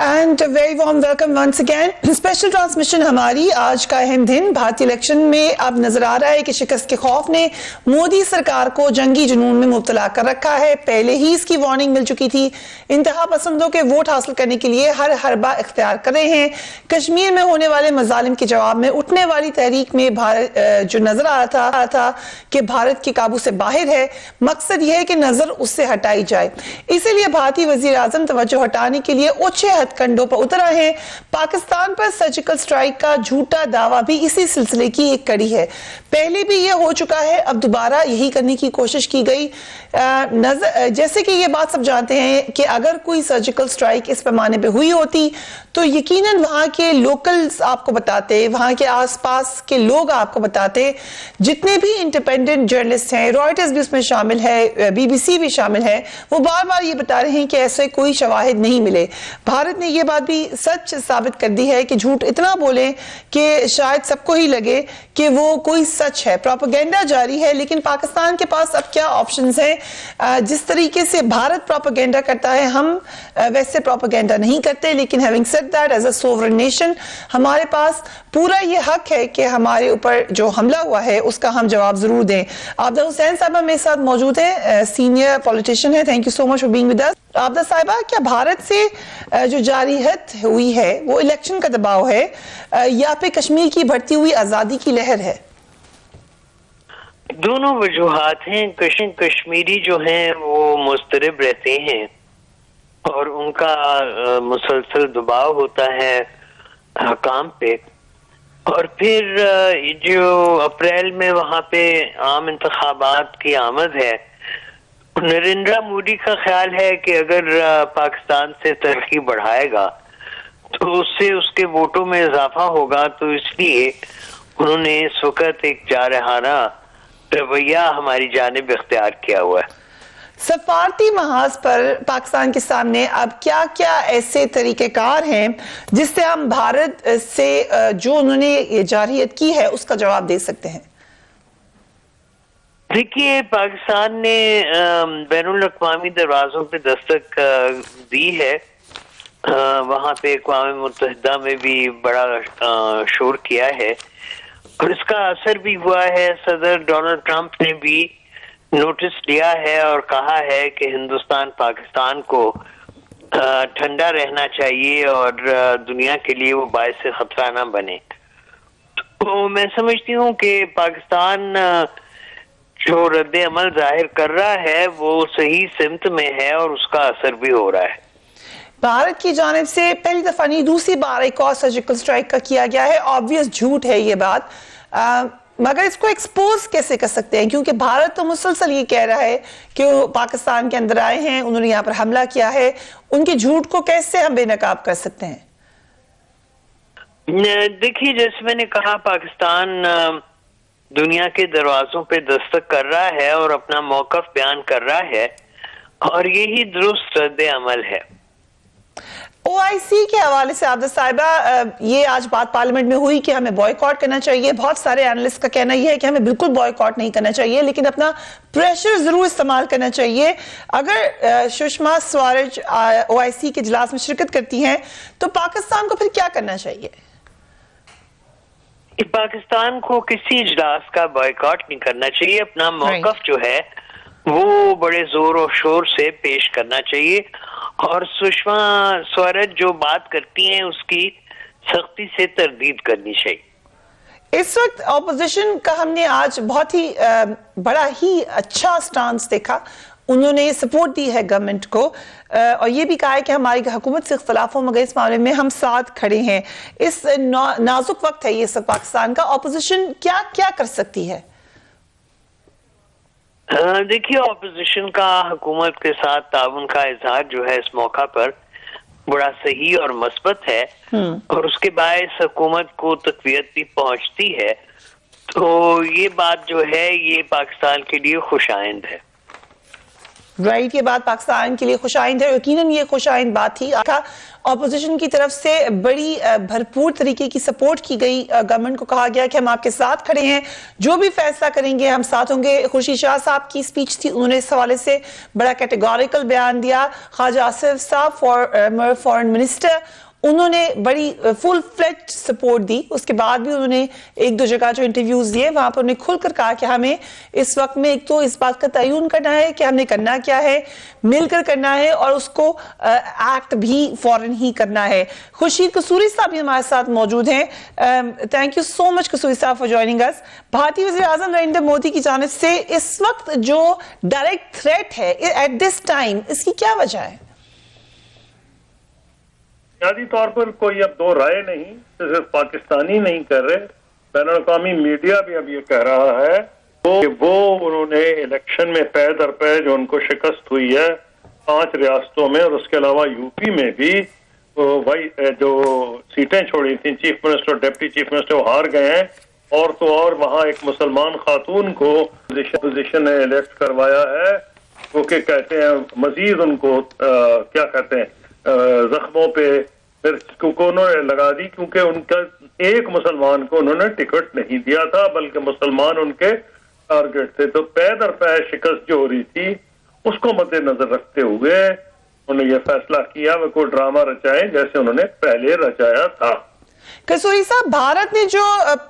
And very warm welcome once again. Special transmission हमारी आज का अहम दिन। भारतीय इलेक्शन में अब नजर आ रहा है कि शिकस्त के खौफ ने मोदी सरकार को जंगी जुनून में मुब्तला कर रखा है। पहले ही इसकी वार्निंग मिल चुकी थी। इंतहा पसंदों के वोट हासिल करने के लिए हर हरबा इख्तियार कर रहे हैं। कश्मीर में होने वाले मजालिम के जवाब में उठने वाली तहरीक में भारत जो नजर आ रहा था कि भारत के काबू से बाहर है, मकसद यह है कि नजर उससे हटाई जाए। इसीलिए भारतीय वजीर आजम तवज्जो हटाने के लिए ऊंचे हथकंडों पर उतरा है। पाकिस्तान पर सर्जिकल स्ट्राइक का झूठा दावा भी इसी सिलसिले की एक कड़ी है। पहले भी यह हो चुका है, अब दोबारा यही करने की कोशिश की गई। जैसे कि ये बात सब जानते हैं कि अगर कोई सर्जिकल स्ट्राइक इस पैमाने पे हुई होती तो यकीनन वहां के लोकल्स आपको बताते, वहां के आसपास के लोग आपको बताते, जितने भी इंडिपेंडेंट जर्नलिस्ट हैं, रॉयटर्स भी उसमें शामिल है, बीबीसी भी शामिल है, वो बार बार ये बता रहे हैं कि ऐसे कोई शवाहिद नहीं मिले। भारत ने ये बात भी सच साबित कर दी है कि झूठ इतना बोले कि शायद सबको ही लगे कि वो कोई सच है। प्रोपेगेंडा जारी है, लेकिन पाकिस्तान के पास अब क्या ऑप्शंस हैं। जिस तरीके से भारत प्रोपेगेंडा करता है, हम वैसे प्रोपेगेंडा नहीं करते, लेकिन having said that, as a sovereign nation हमारे पास पूरा ये हक है कि हमारे ऊपर जो हमला हुआ है उसका हम जवाब जरूर दें। आबदा हुसैन साहबा मेरे साथ मौजूद है, सीनियर पॉलिटिशियन है। Thank you so much for being with us. Abida साहिबा, क्या भारत से जो जारियत हुई है वो इलेक्शन का दबाव है या फिर कश्मीर की बढ़ती हुई आजादी की लहर है? दोनों वजूहात हैं। कश्मीरी जो हैं वो मुस्तरब रहते हैं और उनका मुसलसल दबाव होता है काम पे। और फिर जो अप्रैल में वहां पे आम इंतखाबात की आमद है, नरेंद्र मोदी का ख्याल है कि अगर पाकिस्तान से तरक्की बढ़ाएगा तो उससे उसके वोटों में इजाफा होगा, तो इसलिए उन्होंने इस वक्त एक जारहाना रवैया हमारी जानिब इख्तियार किया हुआ है। सफारती महाज पर पाकिस्तान के सामने अब क्या क्या ऐसे तरीकेकार हैं जिससे हम भारत से जो उन्होंने जारहियत की है उसका जवाब दे सकते हैं? देखिए, पाकिस्तान ने बैनुल अक़वामी दरवाजों पे दस्तक दी है। वहां पे अक़वाम मुत्तहिदा में भी बड़ा शोर किया है और इसका असर भी हुआ है। सदर डोनाल्ड ट्रंप ने भी नोटिस लिया है और कहा है कि हिंदुस्तान पाकिस्तान को ठंडा रहना चाहिए और दुनिया के लिए वो बायस खतरा ना बने। तो मैं समझती हूँ कि पाकिस्तान जो रद्द अमल जाहिर कर रहा है वो सही सिमत में है और उसका असर भी हो रहा है। भारत की जानिब से पहली दफा नहीं, दूसरी बार एक और सर्जिकल स्ट्राइक का किया गया है। ऑब्वियस झूठ है ये बात, मगर इसको एक्सपोज कैसे कर सकते हैं? क्योंकि भारत तो मुसलसल ये कह रहा है कि वो पाकिस्तान के अंदर आए हैं, उन्होंने यहाँ पर हमला किया है। उनके झूठ को कैसे हम बेनकाब कर सकते हैं? देखिए, जैसे मैंने कहा, पाकिस्तान दुनिया के दरवाजों पे दस्तक कर रहा है और अपना मौकफ बयान कर रहा है और यही दुरुस्त रद्द अमल है। ओआईसी के हवाले से आबदा साहिबा, ये आज बात पार्लियामेंट में हुई कि हमें बॉयकॉट करना चाहिए। बहुत सारे एनालिस्ट का कहना यह है कि हमें बिल्कुल बॉयकॉट नहीं करना चाहिए, लेकिन अपना प्रेशर जरूर इस्तेमाल करना चाहिए। अगर सुषमा स्वराज ओआईसी के इजलास में शिरकत करती हैं तो पाकिस्तान को फिर क्या करना चाहिए? पाकिस्तान को किसी इजलास का बॉयकॉट नहीं करना चाहिए। अपना मौकफ जो है वो बड़े जोर और शोर से पेश करना चाहिए और सुषमा स्वराज जो बात करती हैं उसकी सख्ती से तरदीद करनी चाहिए। इस वक्त ऑपोजिशन का हमने आज बहुत ही बड़ा ही अच्छा स्टांस देखा। उन्होंने सपोर्ट दी है गवर्नमेंट को और ये भी कहा है कि हमारी हुकूमत से इख्तलाफ हो मगर इस मामले में हम साथ खड़े हैं। इस नाजुक वक्त है ये सब पाकिस्तान का, ऑपोजिशन क्या क्या कर सकती है? देखिए, ऑपोजिशन का हुकूमत के साथ ताउन का इजहार जो है इस मौका पर बड़ा सही और मस्बत है और उसके बायस हुकूमत को तकवीयत भी पहुंचती है। तो ये बात जो है ये पाकिस्तान के लिए खुशाइंद है। राइट, ये बात पाकिस्तान के लिए खुशाइंद है, यकीनन ये खुशाइंद बात थी। ऑपोजिशन की तरफ से बड़ी भरपूर तरीके की सपोर्ट की गई, गवर्नमेंट को कहा गया कि हम आपके साथ खड़े हैं, जो भी फैसला करेंगे हम साथ होंगे। खुर्शीद शाह साहब की स्पीच थी, उन्होंने इस हवाले से बड़ा कैटेगोरिकल बयान दिया। ख्वाजा आसिफ साहब फॉरेन मिनिस्टर, उन्होंने बड़ी फुल फ्लेज सपोर्ट दी। उसके बाद भी उन्होंने एक दो जगह जो इंटरव्यूज दिए वहां पर उन्हें खुलकर कहा कि हमें इस वक्त में एक तो इस बात का तयन करना है कि हमने करना क्या है, मिलकर करना है, और उसको एक्ट भी फौरन ही करना है। खुर्शीद कसूरी साहब भी हमारे साथ मौजूद हैं। थैंक यू सो मच कसूरी साहब फॉर ज्वाइनिंग अस। भारतीय वज़ीर आज़म नरेंद्र मोदी की जानिब से इस वक्त जो डायरेक्ट थ्रेट है एट दिस टाइम, इसकी क्या वजह है? बुनियादी तौर पर कोई अब दो राय नहीं, सिर्फ पाकिस्तानी नहीं कर रहे, बैनुल-अक़वामी मीडिया भी अब ये कह रहा है तो वो उन्होंने इलेक्शन में पै दर पै जो उनको शिकस्त हुई है 5 रियासतों में और उसके अलावा यूपी में भी वही जो सीटें छोड़ी थी चीफ मिनिस्टर और डिप्टी चीफ मिनिस्टर, वो हार गए हैं। और तो और वहाँ एक मुसलमान खातून को पोजीशन ने इलेक्ट करवाया है, वो के कहते हैं मजीद उनको क्या कहते हैं जख्मों पे फिर उन्होंने लगा दी, क्योंकि उनका एक मुसलमान को उन्होंने टिकट नहीं दिया था बल्कि मुसलमान उनके टारगेट थे। तो पै दर पै शिकस्त जो हो रही थी उसको मद्देनजर रखते हुए उन्होंने ये फैसला किया वे कोई ड्रामा रचाए जैसे उन्होंने पहले रचाया था। कसूरी साहब, भारत ने जो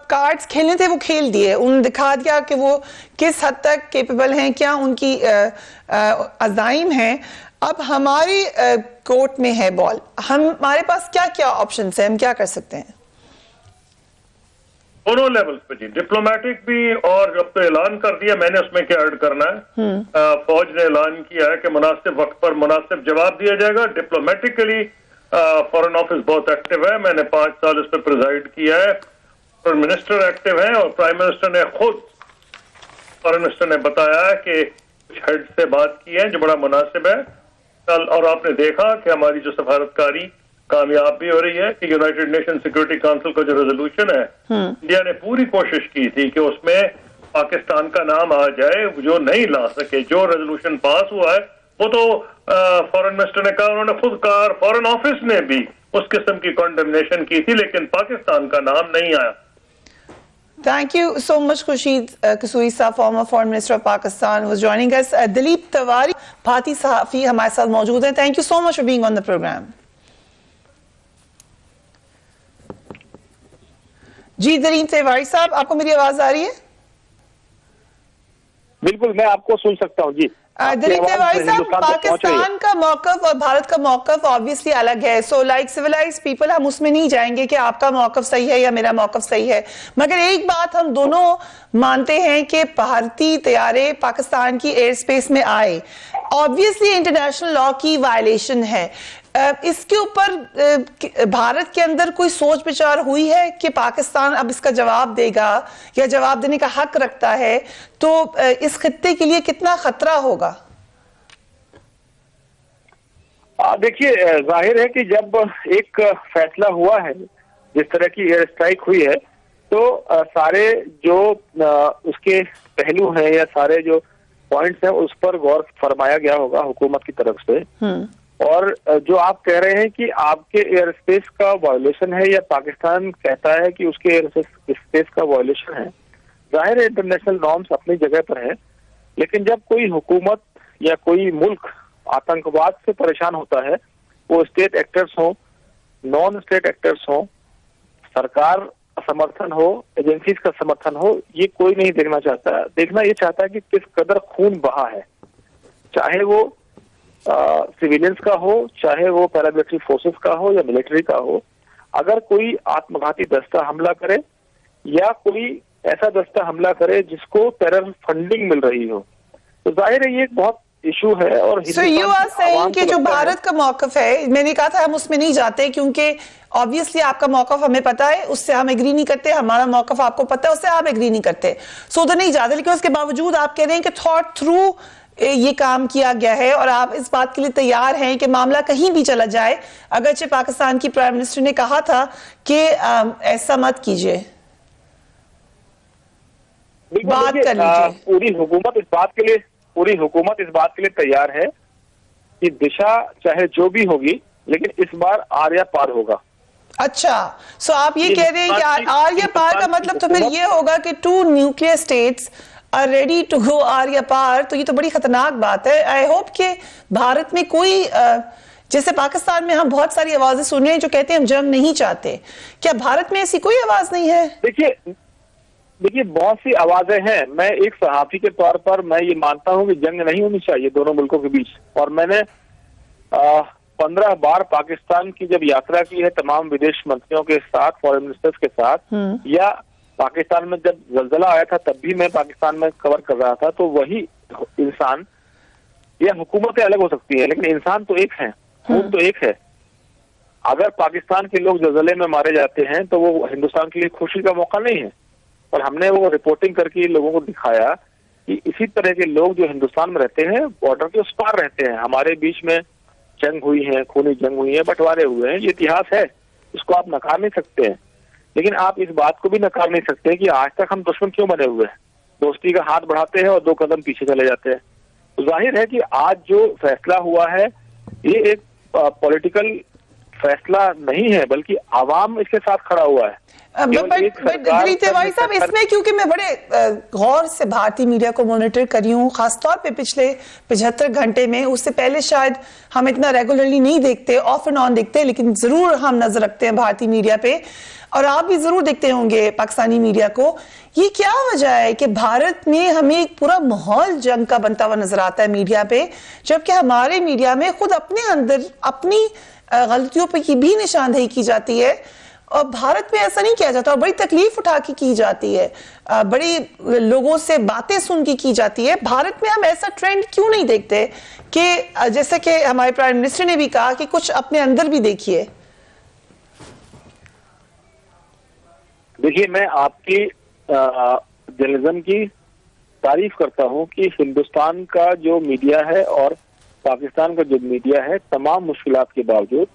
कार्ड्स खेलने थे वो खेल दिए, उन्होंने दिखा दिया कि वो किस हद तक कैपेबल हैं, क्या उनकी अज़ाइम हैं। अब हमारी कोर्ट में है बॉल, हमारे पास क्या क्या ऑप्शंस हैं, हम क्या कर सकते हैं? दोनों लेवल पे जी, डिप्लोमेटिक भी, और जब तो ऐलान कर दिया मैंने उसमें क्या ऐड करना है, फौज ने ऐलान किया है कि मुनासिब वक्त पर मुनासिब जवाब दिया जाएगा। डिप्लोमेटिकली फॉरेन ऑफिस बहुत एक्टिव है, मैंने 5 साल इस पर प्रिजाइड किया है। फॉरेन मिनिस्टर एक्टिव है और प्राइम मिनिस्टर ने खुद फॉरेन मिनिस्टर ने बताया है कि कुछ हेड से बात की है जो बड़ा मुनासिब है। और आपने देखा कि हमारी जो सफारतकारी कामयाब भी हो रही है कि यूनाइटेड नेशन सिक्योरिटी काउंसिल का जो रेजोल्यूशन है, इंडिया ने पूरी कोशिश की थी कि उसमें पाकिस्तान का नाम आ जाए, जो नहीं ला सके। जो रेजोल्यूशन पास हुआ है वो तो फॉरेन मिनिस्टर ने कहा, उन्होंने खुद कहा, फॉरेन ऑफिस ने भी उस किस्म की कंडेमनेशन की थी, लेकिन पाकिस्तान का नाम नहीं आया। Thank you so much, Khurshid Kasuri Saab, former Foreign Minister of Pakistan, was joining us. Dileep Tiwari, भारतीय सहाफ़ी, हमारे साथ मौजूद हैं. Thank you so much for being on the program. जी दिलीप तिवारी साहब, आपको मेरी आवाज आ रही है? बिल्कुल, मैं आपको सुन सकता हूँ जी। दिलीप तिवारी साहब, पाकिस्तान का मौकफ और भारत का मौकफ ऑब्वियसली अलग है। सो लाइक सिविलाइज्ड पीपल हम उसमें नहीं जाएंगे कि आपका मौकफ सही है या मेरा मौकफ सही है, मगर एक बात हम दोनों मानते हैं कि भारतीय तैयारे पाकिस्तान की एयर स्पेस में आए, ऑब्वियसली इंटरनेशनल लॉ की वायलेशन है। इसके ऊपर भारत के अंदर कोई सोच विचार हुई है कि पाकिस्तान अब इसका जवाब देगा या जवाब देने का हक रखता है, तो इस खित्ते के लिए कितना खतरा होगा? देखिए, जाहिर है कि जब एक फैसला हुआ है, जिस तरह की एयर स्ट्राइक हुई है, तो सारे जो उसके पहलू हैं या सारे जो पॉइंट्स हैं उस पर गौर फरमाया गया होगा हुकूमत की तरफ से। और जो आप कह रहे हैं कि आपके एयर स्पेस का वायोलेशन है या पाकिस्तान कहता है कि उसके एयर स्पेस का वायोलेशन है, जाहिर है इंटरनेशनल नॉर्म्स अपनी जगह पर है, लेकिन जब कोई हुकूमत या कोई मुल्क आतंकवाद से परेशान होता है, वो स्टेट एक्टर्स हो, नॉन स्टेट एक्टर्स हो, सरकार का समर्थन हो, एजेंसीज का समर्थन हो, ये कोई नहीं देखना चाहता। देखना ये चाहता है कि किस कदर खून बहा है, चाहे वो सिविलियंस का हो, चाहे वो पैरामिलिट्री फोर्सेस का हो या मिलिट्री का हो। अगर कोई आत्मघाती दस्ता हमला करे या कोई ऐसा दस्ता हमला करे जिसको टेरर फंडिंग मिल रही हो, तो जाहिर है ये एक बहुत इशू है। और so you are saying कि जो भारत का मौकफ है, मैंने कहा था हम उसमें नहीं जाते क्योंकि ऑब्वियसली आपका मौकफ हमें पता है, उससे हम एग्री नहीं करते, हमारा मौकफ आपको पता है, उससे आप एग्री नहीं करते, सो तो नहीं जाते। लेकिन उसके बावजूद आप कह रहे हैं कि थॉट थ्रू ये काम किया गया है और आप इस बात के लिए तैयार हैं कि मामला कहीं भी चला जाए, अगरचे पाकिस्तान की प्राइम मिनिस्टर ने कहा था कि ऐसा मत कीजिए, बात कर लीजिए। पूरी हुकूमत इस बात के लिए पूरी हुकूमत इस बात के लिए तैयार है कि दिशा चाहे जो भी होगी, लेकिन इस बार आर्या पार होगा। अच्छा, सो आप ये कह रहे हैं कि आर्या पार का मतलब तो फिर ये होगा कि 2 nuclear states are ready to go आर्या पार, तो ये तो बड़ी खतरनाक बात है। आई होप कि भारत में कोई जैसे पाकिस्तान में हम बहुत सारी आवाजें सुन रहे हैं जो कहते हैं हम जंग नहीं चाहते, क्या भारत में ऐसी कोई आवाज नहीं है? देखिए बहुत सी आवाजें हैं। मैं एक सहाफी के तौर पर मैं ये मानता हूं कि जंग नहीं होनी चाहिए दोनों मुल्कों के बीच, और मैंने 15 बार पाकिस्तान की जब यात्रा की है तमाम विदेश मंत्रियों के साथ, फॉरेन मिनिस्टर्स के साथ, या पाकिस्तान में जब जलजला आया था तब भी मैं पाकिस्तान में कवर कर रहा था, तो वही इंसान, या हुकूमतें अलग हो सकती है लेकिन इंसान तो एक है, खून तो एक है। अगर पाकिस्तान के लोग जलजले में मारे जाते हैं तो वो हिंदुस्तान के लिए खुशी का मौका नहीं है, और हमने वो रिपोर्टिंग करके लोगों को दिखाया कि इसी तरह के लोग जो हिंदुस्तान में रहते हैं, बॉर्डर के उस पार रहते हैं। हमारे बीच में जंग हुई है, खूनी जंग हुई है, बंटवारे हुए हैं, ये इतिहास है, इसको आप नकार नहीं सकते हैं। लेकिन आप इस बात को भी नकार नहीं सकते कि आज तक हम दुश्मन क्यों बने हुए हैं, दोस्ती का हाथ बढ़ाते हैं और 2 कदम पीछे चले जाते हैं। तो जाहिर है कि आज जो फैसला हुआ है ये एक पॉलिटिकल फैसला नहीं है, बल्कि आवाम इसके साथ खड़ा हुआ है। भाई साहब, इसमें क्योंकि मैं बड़े गौर से भारतीय मीडिया को मॉनिटर करी हूँ, खासतौर पे पिछले 75 घंटे में, उससे पहले शायद हम इतना रेगुलरली नहीं देखते, ऑफ एंड ऑन देखते, लेकिन जरूर हम नजर रखते हैं भारतीय मीडिया पे, और आप भी जरूर देखते होंगे पाकिस्तानी मीडिया को। ये क्या वजह है कि भारत में हमें एक पूरा माहौल जंग का बनता हुआ नजर आता है मीडिया पे, जबकि हमारे मीडिया में खुद अपने अंदर अपनी गलतियों पे की भी निशानदेही की जाती है, और भारत में ऐसा नहीं किया जाता, और बड़ी तकलीफ उठा के की जाती है, बड़ी लोगों से बातें सुन के की जाती है। भारत में हम ऐसा ट्रेंड क्यों नहीं देखते कि जैसे कि हमारे प्राइम मिनिस्टर ने भी कहा कि कुछ अपने अंदर भी देखिए? देखिए, मैं आपकी जर्नलिज्म की तारीफ करता हूं कि हिंदुस्तान का जो मीडिया है और पाकिस्तान का जो मीडिया है, तमाम मुश्किलात के बावजूद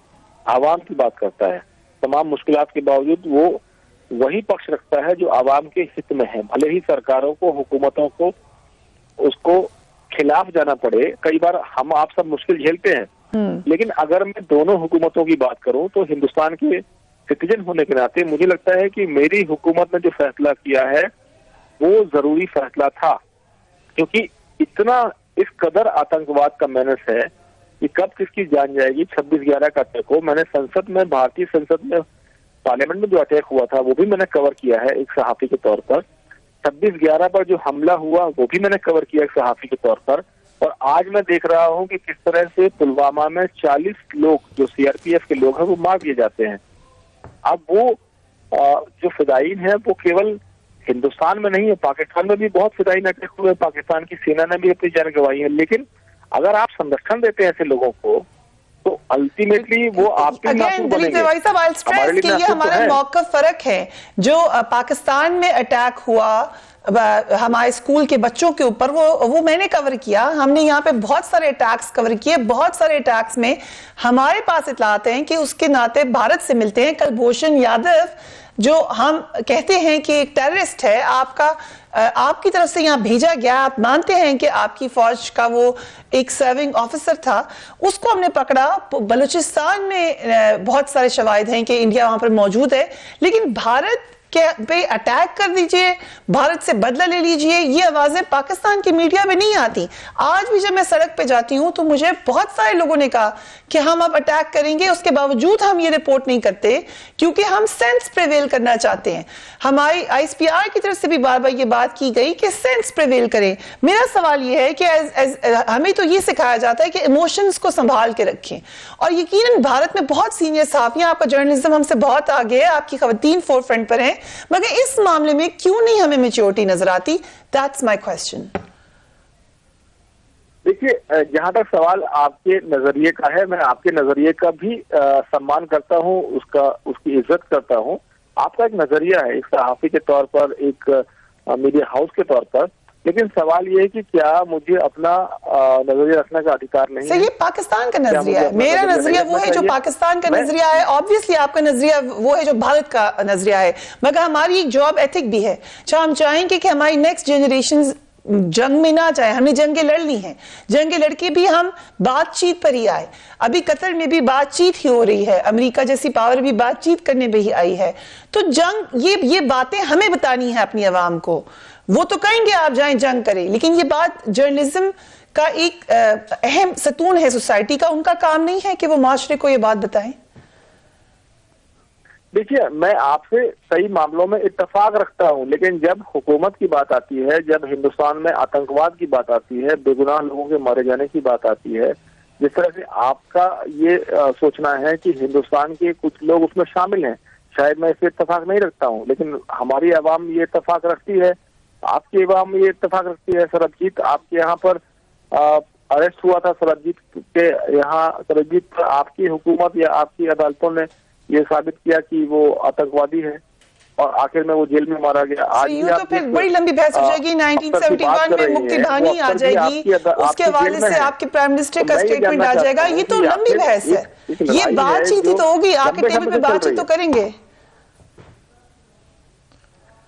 आवाम की बात करता है, तमाम मुश्किलात के बावजूद वो वही पक्ष रखता है जो आवाम के हित में है। भले ही सरकारों को, हुकूमतों को उसको खिलाफ जाना पड़े, कई बार हम आप सब मुश्किल झेलते हैं, लेकिन अगर मैं दोनों हुकूमतों की बात करूं तो हिंदुस्तान के सिटीजन होने के नाते मुझे लगता है कि मेरी हुकूमत ने जो फैसला किया है वो जरूरी फैसला था, क्योंकि इतना इस कदर आतंकवाद का मेनस है कि कब किसकी जान जाएगी। 26/11 का अटैक हो, मैंने संसद में, भारतीय संसद में, पार्लियामेंट में जो अटैक हुआ था वो भी मैंने कवर किया है एक सहाफी के तौर पर। 26/11 पर जो हमला हुआ वो भी मैंने कवर किया एक सहाफी के तौर पर। और आज मैं देख रहा हूँ कि किस तरह से पुलवामा में 40 लोग जो सीआरपीएफ के लोग हैं वो मार दिए जाते हैं। अब वो जो फिदायीन है वो केवल हिंदुस्तान में नहीं है, पाकिस्तान में भी बहुत फिदायीन अटैक हुए, पाकिस्तान की सेना ने भी अपनी जान गंवाई है। लेकिन अगर आप संरक्षण देते हैं ऐसे लोगों को तो अल्टीमेटली वो आपके भाई साहब, आई स्ट्रेस कि ये हमारा मौका फर्क है। जो पाकिस्तान में अटैक हुआ हमारे स्कूल के बच्चों के ऊपर, वो मैंने कवर किया। हमने यहाँ पे बहुत सारे अटैक्स कवर किए, बहुत सारे अटैक्स में हमारे पास इतलाते हैं कि उसके नाते भारत से मिलते हैं। कुलभूषण यादव जो हम कहते हैं कि एक टेररिस्ट है, आपकी तरफ से यहाँ भेजा गया, आप मानते हैं कि आपकी फौज का वो एक सर्विंग ऑफिसर था, उसको हमने पकड़ा। बलूचिस्तान में बहुत सारे शवाहिद हैं कि इंडिया वहां पर मौजूद है, लेकिन भारत पे अटैक कर दीजिए, भारत से बदला ले लीजिए, ये आवाजें पाकिस्तान की मीडिया में नहीं आती। आज भी जब मैं सड़क पे जाती हूं तो मुझे बहुत सारे लोगों ने कहा कि हम अब अटैक करेंगे, उसके बावजूद हम ये रिपोर्ट नहीं करते क्योंकि हम सेंस प्रिवेल करना चाहते हैं। हमारी आईएसपीआर की तरफ से भी बार बार ये बात की गई कि सेंस प्रिवेल करें। मेरा सवाल ये है कि हमें तो ये सिखाया जाता है कि इमोशंस को संभाल के रखें, और यकीनन भारत में बहुत सीनियर सहाफियां, आपका जर्नलिज्म हमसे बहुत आगे है, आपकी खवतीन फोरफ्रंट पर हैं, मगर इस मामले में क्यों नहीं हमें मैच्योरिटी नजर आती? That's my question. देखिए, जहां तक सवाल आपके नजरिए का है, मैं आपके नजरिए का भी सम्मान करता हूं, उसकी इज्जत करता हूं। आपका एक नजरिया है एक सहाफी के तौर पर, एक मीडिया हाउस के तौर पर, लेकिन सवाल ये है कि क्या मुझे अपना नजरिया रखने का अधिकार नहीं है? ये पाकिस्तान का नजरिया है, मेरा नजरिया वो है जो पाकिस्तान का नजरिया है, ऑब्वियसली आपका नजरिया वो है जो भारत का नजरिया है, मगर हमारी एक जॉब एथिक भी है। हम चाहेंगे कि हमारी नेक्स्ट जनरेशन जंग में ना जाए, हमने जंगें लड़ ली हैं, जंगें लड़के भी हम बातचीत पर ही आए। अभी कतर में भी बातचीत ही हो रही है, अमेरिका जैसी पावर भी बातचीत करने में ही आई है। तो जंग, ये बातें हमें बतानी है अपनी आवाम को। वो तो कहेंगे आप जाएं जंग करें, लेकिन ये बात जर्नलिज्म का एक अहम सतून है सोसाइटी का, उनका काम नहीं है कि वो माशरे को ये बात बताएं। देखिए, मैं आपसे कई मामलों में इत्तेफाक रखता हूं, लेकिन जब हुकूमत की बात आती है, जब हिंदुस्तान में आतंकवाद की बात आती है, बेगुनाह लोगों के मारे जाने की बात आती है, जिस तरह से आपका ये सोचना है कि हिंदुस्तान के कुछ लोग उसमें शामिल हैं, शायद मैं इससे इत्तेफाक नहीं रखता हूं, लेकिन हमारी आवाम ये इत्तेफाक रखती है, आपकी आवाम ये इत्तेफाक रखती है। सरबजीत, आपके यहाँ पर अरेस्ट हुआ था, सरबजीत के यहाँ, सरबजीत पर आपकी हुकूमत या आपकी अदालतों ने ये साबित किया कि वो आतंकवादी है और आखिर में वो जेल में मारा गया। आज तो फिर बड़ी लंबी बहस हो जाएगी। 1971 में मुक्ति बहानी आ जाएगी, उसके हवाले से आपके प्राइम मिनिस्टर का स्टेटमेंट आ जाएगा। ये तो लंबी बहस है, ये बातचीत ही तो होगी, आके टेबल पे बातचीत तो करेंगे।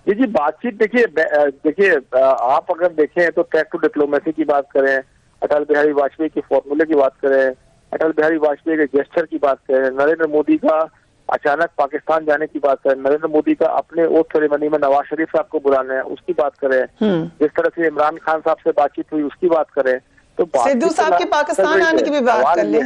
जी, बातचीत देखिए आप अगर देखें तो ट्रैक टू डिप्लोमेसी की बात करें, अटल बिहारी वाजपेयी के फॉर्मूले की बात करें, अटल बिहारी वाजपेयी के जेस्चर की बात करें, नरेंद्र मोदी का अचानक पाकिस्तान जाने की बात करें, नरेंद्र मोदी का अपने ओथ सेरेमनी में नवाज शरीफ साहब को बुलाने हैं उसकी बात करें, जिस तरह से इमरान खान साहब से बातचीत हुई उसकी बात करें, तो सिद्धू साहब के पाकिस्तान आने की भी बात कर ले।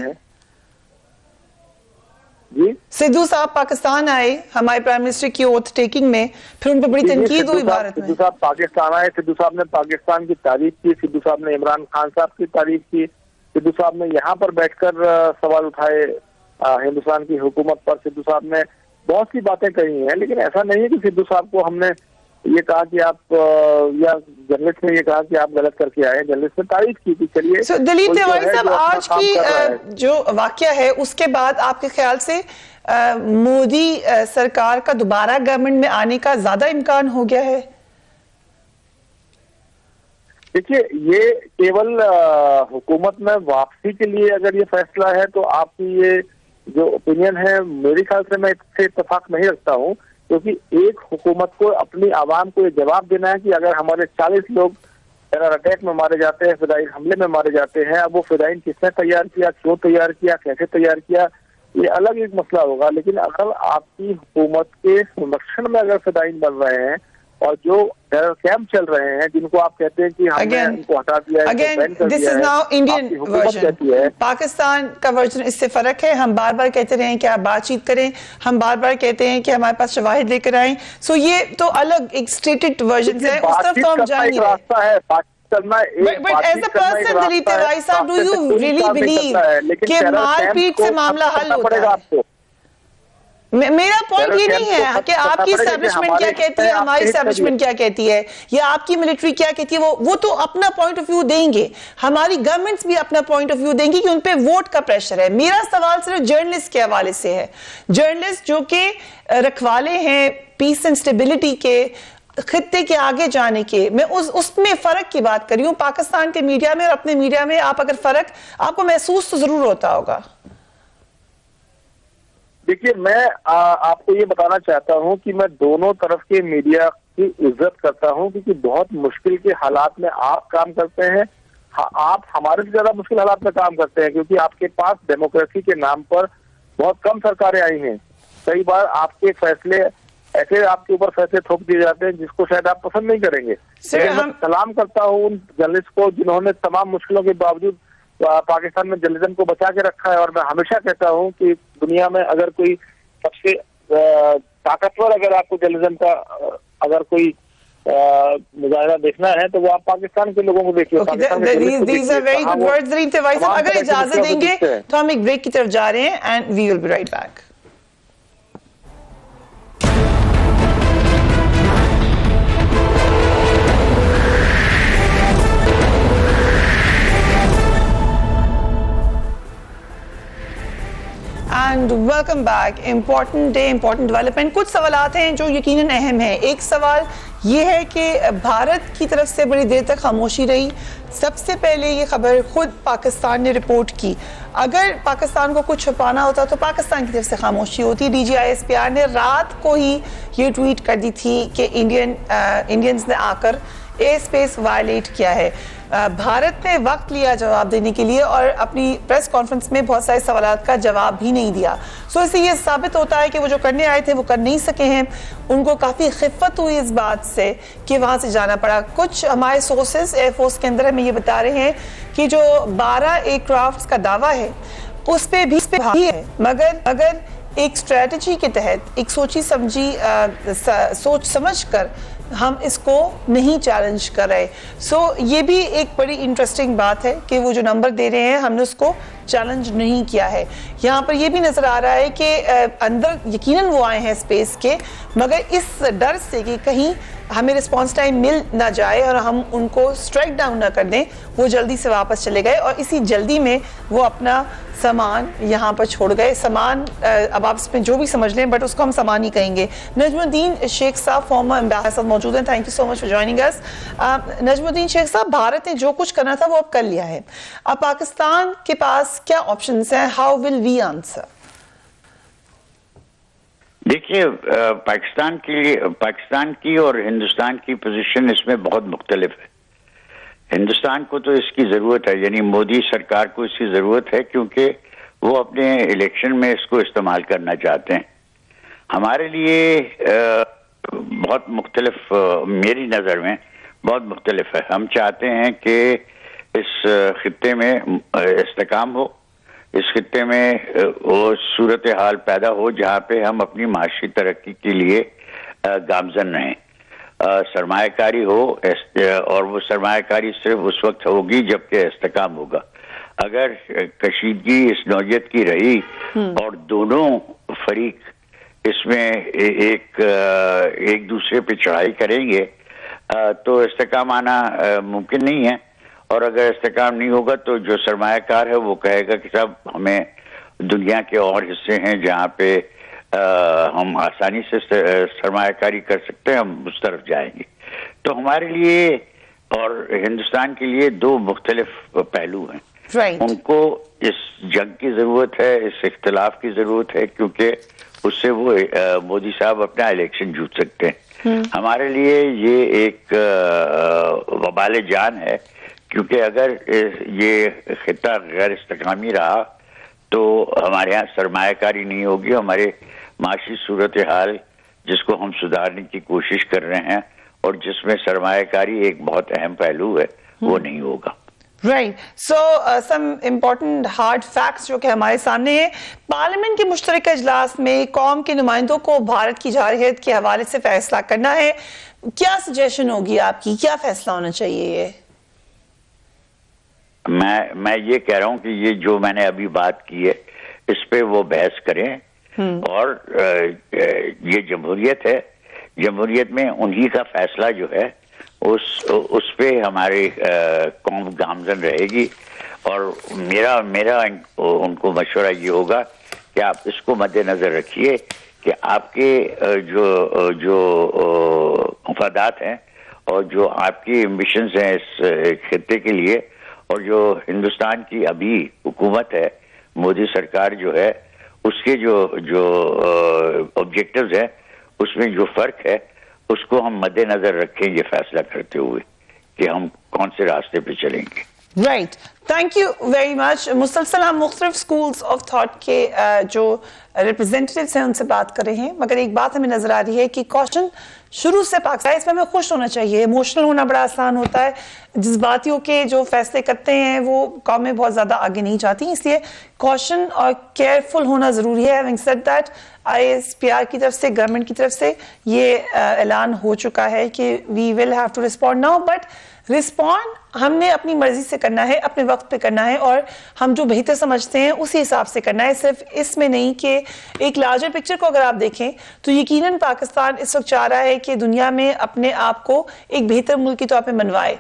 जी, सिद्धू साहब पाकिस्तान आए हमारे प्राइम मिनिस्टर की ओथ टेकिंग में, फिर उन पर बड़ी तनकीद हुई भारत में। सिद्धू साहब पाकिस्तान आए, सिद्धू साहब ने पाकिस्तान की तारीफ की, सिद्धू साहब ने इमरान खान साहब की तारीफ की, सिद्धू साहब ने यहाँ पर बैठकर सवाल उठाए हिंदुस्तान की हुकूमत पर, सिद्धू साहब ने बहुत सी बातें कही हैं, लेकिन ऐसा नहीं है कि सिद्धू साहब को हमने ये कहा कि आप, या जर्नलिस्ट ने ये कहा कि आप गलत करके आए, जर्नलिस्ट ने तारीफ की थी। चलिए दिलीप तिवारी साहब, आज की जो वाकया है उसके बाद आपके ख्याल से मोदी सरकार का दोबारा गवर्नमेंट में आने का ज्यादा इम्कान हो गया है? देखिए, ये केवल हुकूमत में वापसी के लिए अगर ये फैसला है तो आपकी ये जो ओपिनियन है, मेरे ख्याल से मैं इससे इत्तेफाक नहीं रखता हूँ, क्योंकि एक हुकूमत को अपनी आवाम को ये जवाब देना है कि अगर हमारे 40 लोग टेरर अटैक में मारे जाते हैं, फिदायीन हमले में मारे जाते हैं, अब वो फिदायीन किसने तैयार किया, क्यों तैयार किया, कैसे तैयार किया, ये अलग एक मसला होगा। लेकिन अगर आपकी हुकूमत के संरक्षण में अगर फिदायीन बन रहे हैं और जो टेरर कैंप चल रहे हैं जिनको आप कहते हैं कि हमने इनको हटा दिया है, this is now Indian version, Pakistan का वर्जन इससे फर्क है। हम बार बार कहते रहे हैं कि आप बातचीत करें, हम बार बार कहते हैं कि हमारे पास शवाहिद लेकर आए, सो ये तो अलग एक स्टेटेड वर्जन है, उस तरफ तो हम जा नहीं रहे। But as a person, Dilip Tiwari साहब, do you really believe कि मारपीट से मामला हल होता है? मेरा पॉइंट ये नहीं है कि आपकी एस्टैब्लिशमेंट क्या कहती है, हमारी एस्टैब्लिशमेंट क्या कहती है, या आपकी मिलिट्री क्या कहती है, वो तो अपना पॉइंट ऑफ व्यू देंगे, हमारी गवर्नमेंट्स भी अपना पॉइंट ऑफ व्यू देंगी कि उन पे वोट का प्रेशर है। मेरा सवाल सिर्फ जर्नलिस्ट के हवाले से है, जर्नलिस्ट जो कि रखवाले हैं पीस एंड स्टेबिलिटी के, खित्ते के आगे जाने के, मैं उसमें फर्क की बात कर रही हूँ। पाकिस्तान के मीडिया में और अपने मीडिया में आप अगर फर्क आपको महसूस तो जरूर होता होगा। देखिए, मैं आपको ये बताना चाहता हूं कि मैं दोनों तरफ के मीडिया की इज्जत करता हूं, क्योंकि बहुत मुश्किल के हालात में आप काम करते हैं, आप हमारे से ज्यादा मुश्किल हालात में काम करते हैं, क्योंकि आपके पास डेमोक्रेसी के नाम पर बहुत कम सरकारें आई हैं। कई बार आपके फैसले ऐसे आपके ऊपर फैसले थोप दिए जाते हैं जिसको शायद आप पसंद नहीं करेंगे। मैं सलाम करता हूँ उन जर्नलिस्ट को जिन्होंने तमाम मुश्किलों के बावजूद पाकिस्तान में जर्नलिज्म को बचा के रखा है, और मैं हमेशा कहता हूं कि दुनिया में अगर कोई सबसे ताकतवर, अगर आपको जर्नलिज्म का अगर कोई मुजाहिरा देखना है तो वो आप पाकिस्तान के लोगों को देखिए। अगर इजाजत देंगे तो हम एक ब्रेक की तरफ जा रहे हैं and we will be right back. And welcome back. Important day, important development. कुछ सवालात हैं जो यकीनन अहम हैं। एक सवाल ये है कि भारत की तरफ से बड़ी देर तक खामोशी रही। सबसे पहले ये खबर खुद पाकिस्तान ने रिपोर्ट की। अगर पाकिस्तान को कुछ छुपाना होता तो पाकिस्तान की तरफ से खामोशी होती। DGISPR ने रात को ही ये ट्वीट कर दी थी कि इंडियंस ने आकर एयर स्पेस वायलेट किया है। भारत ने वक्त लिया जवाब देने के लिए और अपनी प्रेस कॉन्फ्रेंस में बहुत सारे सवालात का जवाब भी नहीं दिया। सो इससे ये साबित होता है कि वो जो करने आए थे वो कर नहीं सके हैं। उनको काफ़ी खिफ़्फ़त हुई इस बात से कि वहाँ से जाना पड़ा। कुछ हमारे सोर्सेज एयरफोर्स के अंदर हमें ये बता रहे हैं कि जो 12 एयरक्राफ्ट का दावा है उस पर भी है, मगर अगर एक स्ट्रेटजी के तहत एक सोच समझ कर हम इसको नहीं चैलेंज कर रहे। सो ये भी एक बड़ी इंटरेस्टिंग बात है कि वो जो नंबर दे रहे हैं हमने उसको चैलेंज नहीं किया है। यहाँ पर ये भी नजर आ रहा है कि अंदर यकीनन वो आए हैं स्पेस के, मगर इस डर से कि कहीं हमें रिस्पॉन्स टाइम मिल ना जाए और हम उनको स्ट्राइक डाउन ना कर दें, वो जल्दी से वापस चले गए और इसी जल्दी में वो अपना सामान यहाँ पर छोड़ गए। सामान अब आप इसमें जो भी समझ लें, बट उसको हम सामान ही कहेंगे। नजमुद्दीन शेख साहब फॉर्मर एम्बेसडर मौजूद हैं। Thank you so much for joining us. Najmuddin Sheikh साहब, भारत ने जो कुछ करना था वो अब कर लिया है। अब पाकिस्तान के पास क्या ऑप्शंस हैं? How will we answer? देखिए, पाकिस्तान की और हिंदुस्तान की पोजीशन इसमें बहुत मुख्तलिफ है। हिंदुस्तान को तो इसकी जरूरत है, यानी मोदी सरकार को इसकी जरूरत है, क्योंकि वो अपने इलेक्शन में इसको इस्तेमाल करना चाहते हैं। हमारे लिए बहुत मुख्तलिफ, मेरी नज़र में बहुत मुख्तलिफ है। हम चाहते हैं कि इस खित्ते में इस्तेकाम हो, इस खित्ते में वो सूरत हाल पैदा हो जहाँ पे हम अपनी माशी तरक्की के लिए गामजन रहें। सरमायाकारी हो, और वो सरमायाकारी सिर्फ उस वक्त होगी जबकि इस्तेकाम होगा। अगर कशीदगी इस नौयत की रही और दोनों फरीक इसमें एक दूसरे पे चढ़ाई करेंगे तो इस्तेकाम आना मुमकिन नहीं है। और अगर इस्तेकाम नहीं होगा तो जो सरमायाकार है वो कहेगा कि साहब हमें दुनिया के और हिस्से हैं जहाँ पे हम आसानी से सरमायाकारी कर सकते हैं, हम उस तरफ जाएंगे। तो हमारे लिए और हिंदुस्तान के लिए दो मुख्तलिफ पहलू हैं। Right. उनको इस जंग की जरूरत है, इस इख्तिलाफ की जरूरत है, क्योंकि उससे वो मोदी साहब अपना इलेक्शन जीत सकते हैं। हमारे लिए ये एक वबाल जान है, क्योंकि अगर ये खित्ता गैर इस्तेकामी रहा तो हमारे यहाँ सरमायाकारी नहीं होगी। हमारे माशी सूरत हाल जिसको हम सुधारने की कोशिश कर रहे हैं और जिसमें सरमायाकारी एक बहुत अहम पहलू है, वो नहीं होगा। राइट। सो सम इम्पोर्टेंट हार्ड फैक्ट्स जो कि हमारे सामने हैं। पार्लियामेंट के मुश्तरका इजलास में कौम के नुमाइंदों को भारत की जारहियत के हवाले से फैसला करना है। क्या सजेशन होगी आपकी, क्या फैसला होना चाहिए? ये मैं ये कह रहा हूँ कि ये जो मैंने अभी बात की है इस पे वो बहस करें। और ये जमहूरियत है, जमहूरियत में उन्हीं का फैसला जो है उस पे हमारे कौम गामजन रहेगी। और मेरा उनको मशवरा ये होगा कि आप इसको मद्देनजर रखिए कि आपके जो मफादात हैं और जो आपकी एम्बिशंस हैं इस खित्ते के लिए, और जो हिंदुस्तान की अभी हुकूमत है, मोदी सरकार जो है, उसके जो ऑब्जेक्टिव्स हैं उसमें जो फर्क है उसको हम मद्देनजर रखें ये फैसला करते हुए कि हम कौन से रास्ते पे चलेंगे। Right, thank you very much. मुसलसल हम मुख्तलिफ स्कूल्स ऑफ थॉट के जो रिप्रेजेंटेटिव्स हैं उनसे बात कर रहे हैं, मगर एक बात हमें नजर आ रही है कि क्वेश्चन शुरू से पाकिस्तान, इसमें हमें खुश होना चाहिए। इमोशनल होना बड़ा आसान होता है, जज्बातियों के जो फैसले करते हैं वो कौमें बहुत ज़्यादा आगे नहीं जाती, इसलिए कॉशन और केयरफुल होना ज़रूरी है। हैविंग सेड दैट, ISPR की तरफ से, गवर्नमेंट की तरफ से ये ऐलान हो चुका है कि we will have to respond now, but respond हमने अपनी मर्जी से करना है, अपने वक्त पे करना है, और हम जो बेहतर समझते हैं उसी हिसाब से करना है। सिर्फ इसमें नहीं कि एक लार्जर पिक्चर को अगर आप देखें तो यकीनन पाकिस्तान इस वक्त चाह रहा है कि दुनिया में अपने आप को एक बेहतर मुल्क के तौर पे मनवाए।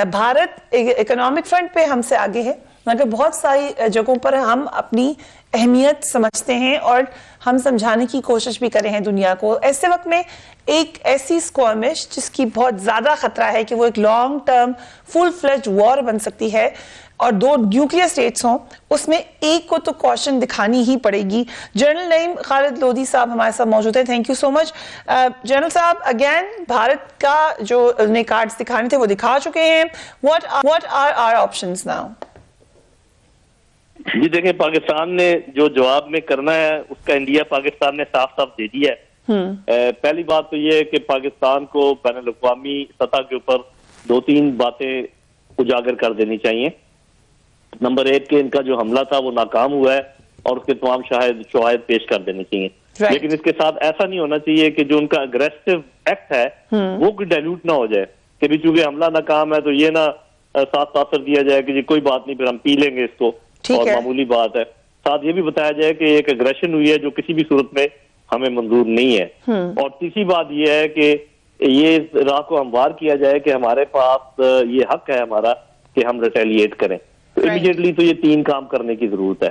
भारत इकोनॉमिक फ्रंट पे हमसे आगे है, मगर बहुत सारी जगहों पर हम अपनी अहमियत समझते हैं और हम समझाने की कोशिश भी कर रहे हैं दुनिया को। ऐसे वक्त में एक ऐसी स्क्वामिश जिसकी बहुत ज़्यादा खतरा है कि वो एक long term full fledged war बन सकती है, और 2 न्यूक्लियर स्टेट्स हों, उसमें एक को तो कॉशन दिखानी ही पड़ेगी। जनरल नईम खालिद लोधी साहब हमारे साथ मौजूद हैं। Thank you so much general साहब। अगेन भारत का जो उन्हें कार्ड्स दिखाने थे वो दिखा चुके हैं। What are our options now? जी देखिए, पाकिस्तान ने जो जवाब में करना है उसका इंडिया पाकिस्तान ने साफ साफ दे दिया है। पहली बात तो ये है कि पाकिस्तान को बैनुल-अक़वामी सतह के ऊपर 2-3 बातें उजागर कर देनी चाहिए। नंबर 1 कि इनका जो हमला था वो नाकाम हुआ है और उसके तमाम शवाहिद पेश कर देने चाहिए। लेकिन इसके साथ ऐसा नहीं होना चाहिए कि जो उनका अग्रेसिव एक्ट है वो कोई डाइल्यूट ना हो जाए कि भी चूंकि हमला नाकाम है तो ये ना साथ तासर दिया जाए कि जी कोई बात नहीं, फिर हम पी लेंगे इसको और मामूली बात है। साथ ये भी बताया जाए कि एक एग्रेशन हुई है जो किसी भी सूरत में हमें मंजूर नहीं है। और तीसरी बात यह है कि ये राह को हमवार किया जाए कि हमारे पास ये हक है हमारा कि हम रिटेलिएट करें। तो इमीडिएटली तो ये 3 काम करने की जरूरत है।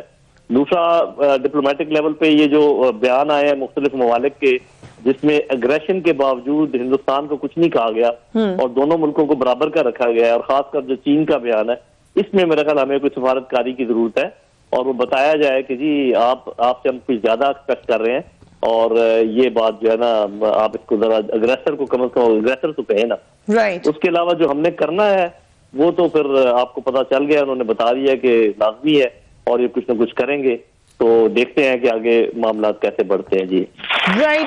दूसरा, डिप्लोमेटिक लेवल पे ये जो बयान आए हैं मुख्तलिफ ममालिक के जिसमें एग्रेशन के बावजूद हिंदुस्तान को कुछ नहीं कहा गया और दोनों मुल्कों को बराबर का रखा गया है, और खासकर जो चीन का बयान है इसमें मेरा ख्याल हमें कोई सफारतकारी की जरूरत है और वो बताया जाए कि जी आपसे हम कुछ ज्यादा एक्सपेक्ट कर रहे हैं और ये बात जो है ना आप इसको जरा अग्रेसर को कम से कम अग्रेसर तो कहे ना। उसके अलावा जो हमने करना है वो तो फिर आपको पता चल गया, उन्होंने बता दिया कि लाजमी है और ये कुछ ना कुछ करेंगे। तो देखते हैं कि आगे मामला कैसे बढ़ते हैं। जी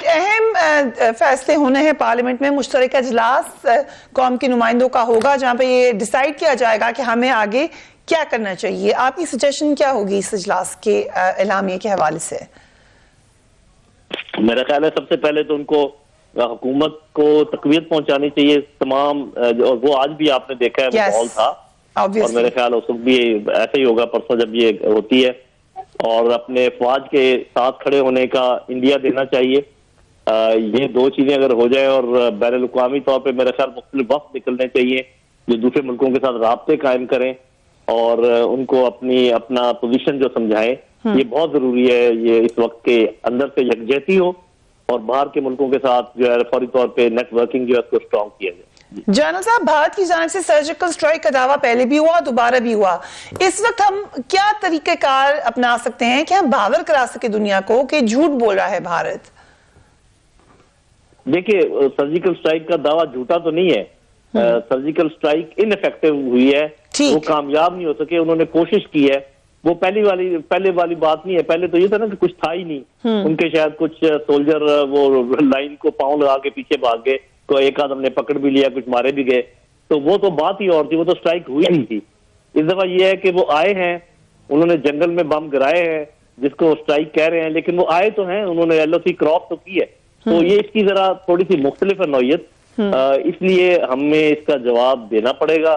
अहम फैसले होने हैं पार्लियामेंट में। मुश्तरका इजलास कौम के नुमाइंदों का होगा जहां पे ये डिसाइड किया जाएगा कि हमें आगे क्या करना चाहिए। आपकी सजेशन क्या होगी इस इजलास के एलामिया के हवाले से? मेरा ख्याल है सबसे पहले तो उनको हुकूमत को तकवीत पहुंचानी चाहिए तमाम, और वो आज भी आपने देखा है वो माहौल था और मेरे ख्याल उस वक्त भी ऐसे ही होगा परसों जब ये होती है। और अपने फौज के साथ खड़े होने का इंडिया देना चाहिए। ये 2 चीजें अगर हो जाए और बैनुल-अक़वामी तौर पे मेरे ख्याल मुख्तलिफ वक्त निकलने चाहिए जो दूसरे मुल्कों के साथ राब्ते कायम करें और उनको अपना पोजीशन जो समझाएं, ये बहुत जरूरी है। ये इस वक्त के अंदर से यकजहती हो और बाहर के मुल्कों के साथ जो है फौरी तौर पे नेटवर्किंग जो है उसको स्ट्रॉन्ग किया जाए। जनरल साहब, भारत की जानिब से सर्जिकल स्ट्राइक का दावा पहले भी हुआ, दोबारा भी हुआ। इस वक्त हम क्या तरीकेकार अपना सकते हैं कि हम बावर करा सके दुनिया को कि झूठ बोल रहा है भारत? देखिए, सर्जिकल स्ट्राइक का दावा झूठा तो नहीं है। सर्जिकल स्ट्राइक इनइफेक्टिव हुई है, वो कामयाब नहीं हो सके। उन्होंने कोशिश की है, वो पहले वाली बात नहीं है। पहले तो ये था ना कि कुछ था ही नहीं। उनके शायद कुछ सोल्जर वो लाइन को पांव लगा के पीछे भाग गए, तो एक आदम ने पकड़ भी लिया, कुछ मारे भी गए। तो वो तो बात ही और थी, वो तो स्ट्राइक हुई नहीं थी। इस दफा ये है कि वो आए हैं, उन्होंने जंगल में बम गिराए हैं जिसको स्ट्राइक कह रहे हैं, लेकिन वो आए तो हैं, उन्होंने LOC क्रॉस तो की है। तो ये इसकी जरा थोड़ी सी मुख्तलिफ है नौयत, इसलिए हमें इसका जवाब देना पड़ेगा।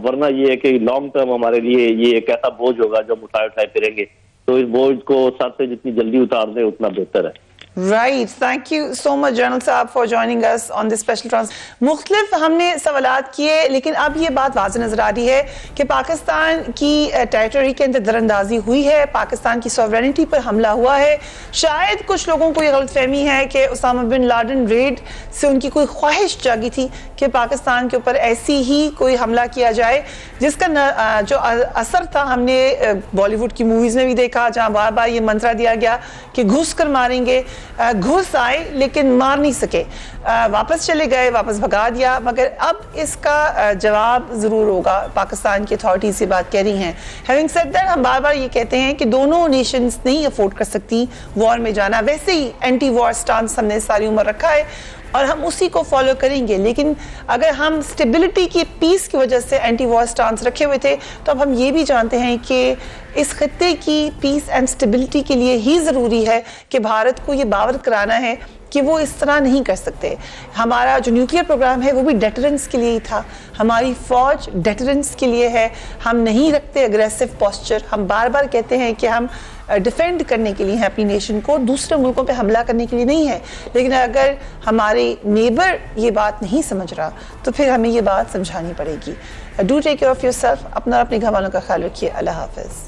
वरना ये है कि लॉन्ग टर्म हमारे लिए ये एक ऐसा बोझ होगा जो हम उठाए फिरेंगे। तो इस बोझ को सर से जितनी जल्दी उतार दें उतना बेहतर है। Right, thank you so much general साहब for joining us on this special trans. मुख्तलिफ हमने सवालात किए, लेकिन अब ये बात वाज़ेह नजर आ रही है कि पाकिस्तान की टेरिटरी के अंदर दरअंदाजी हुई है, पाकिस्तान की सॉवरेनिटी पर हमला हुआ है। शायद कुछ लोगों को ये गलतफहमी है कि उसामा बिन लादेन रेड से उनकी कोई ख्वाहिश जागी थी कि पाकिस्तान के ऊपर ऐसी ही कोई हमला किया जाए, जिसका जो असर था हमने बॉलीवुड की मूवीज में भी देखा, जहाँ बार बार ये मंत्रा दिया गया कि घुस कर मारेंगे। घुस आए लेकिन मार नहीं सके, वापस चले गए, वापस भगा दिया। मगर अब इसका जवाब जरूर होगा, पाकिस्तान की अथॉरिटीज से बात कह रही हैं। हैविंग सेड दैट, हम बार बार ये कहते हैं कि दोनों नेशंस नहीं अफोर्ड कर सकती वॉर में जाना। वैसे ही एंटी वॉर स्टांस हमने सारी उम्र रखा है और हम उसी को फॉलो करेंगे। लेकिन अगर हम स्टेबिलिटी की, पीस की वजह से एंटी वॉर स्टांस रखे हुए थे, तो अब हम ये भी जानते हैं कि इस खत्ते की पीस एंड स्टेबिलिटी के लिए ही ज़रूरी है कि भारत को ये बावर कराना है कि वो इस तरह नहीं कर सकते। हमारा जो न्यूक्लियर प्रोग्राम है वो भी डेटरेंस के लिए ही था, हमारी फौज डेटरेंस के लिए है। हम नहीं रखते अग्रेसिव पोस्चर, हम बार बार कहते हैं कि हम डिफेंड करने के लिए हैं अपनी नेशन को, दूसरे मुल्कों पे हमला करने के लिए नहीं है। लेकिन अगर हमारे नेबर ये बात नहीं समझ रहा तो फिर हमें ये बात समझानी पड़ेगी। Do take care of yourself, अपना और अपने घर वालों का ख्याल रखिए। अल्लाह हाफिज़।